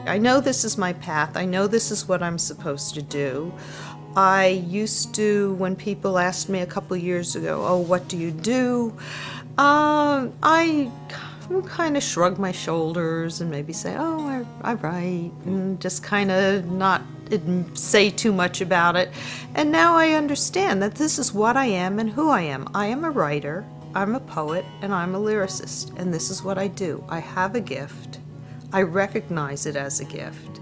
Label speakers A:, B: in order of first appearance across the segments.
A: I know this is my path. I know this is what I'm supposed to do. I used to, when people asked me a couple years ago, oh, what do you do? I kind of shrug my shoulders and maybe say, oh, I write, and just kind of not say too much about it. And now I understand that this is what I am and who I am. I am a writer, I'm a poet, and I'm a lyricist, and this is what I do. I have a gift. I recognize it as a gift.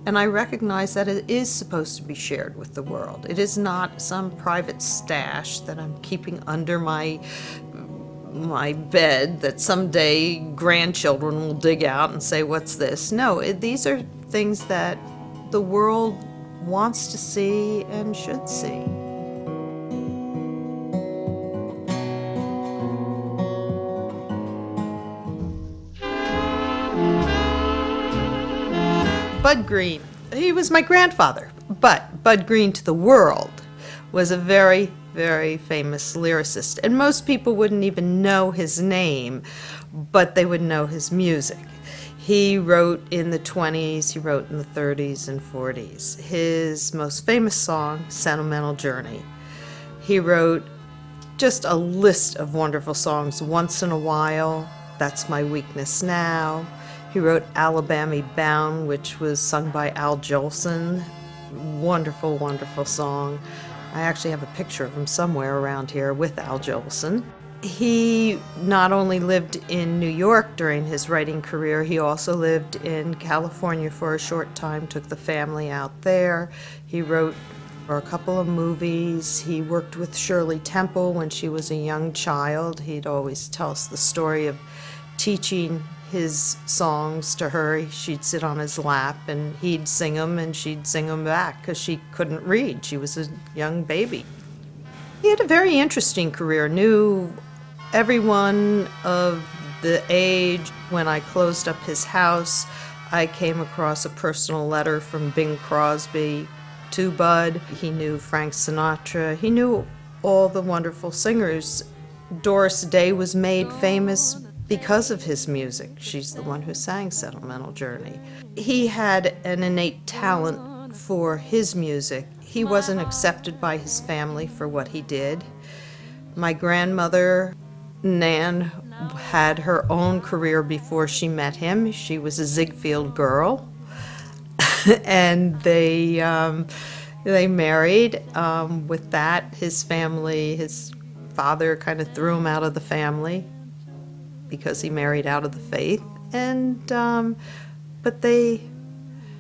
A: And I recognize that it is supposed to be shared with the world. It is not some private stash that I'm keeping under my bed that someday grandchildren will dig out and say, what's this? No, these are things that the world wants to see and should see. Bud Green, he was my grandfather, but Bud Green to the world was a very, very famous lyricist, and most people wouldn't even know his name, but they would know his music. He wrote in the 20s, he wrote in the 30s and 40s. His most famous song, Sentimental Journey. He wrote just a list of wonderful songs, Once in a While, That's My Weakness Now. He wrote Alabama Bound, which was sung by Al Jolson. Wonderful, wonderful song. I actually have a picture of him somewhere around here with Al Jolson. He not only lived in New York during his writing career, he also lived in California for a short time, took the family out there. He wrote for a couple of movies. He worked with Shirley Temple when she was a young child. He'd always tell us the story of teaching his songs to her. She'd sit on his lap and he'd sing them and she'd sing them back because she couldn't read. She was a young baby. He had a very interesting career, knew everyone of the age. When I closed up his house, I came across a personal letter from Bing Crosby to Bud. He knew Frank Sinatra. He knew all the wonderful singers. Doris Day was made famous because of his music. She's the one who sang Sentimental Journey. He had an innate talent for his music. He wasn't accepted by his family for what he did. My grandmother, Nan, had her own career before she met him. She was a Ziegfeld girl, and they married. With that, his family, his father kind of threw him out of the family because he married out of the faith, and but they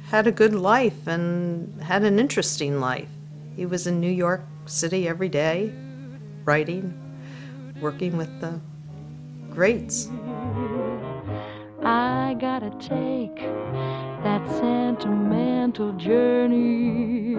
A: had a good life and had an interesting life. He was in New York City every day, writing, working with the greats.
B: I gotta take that sentimental journey.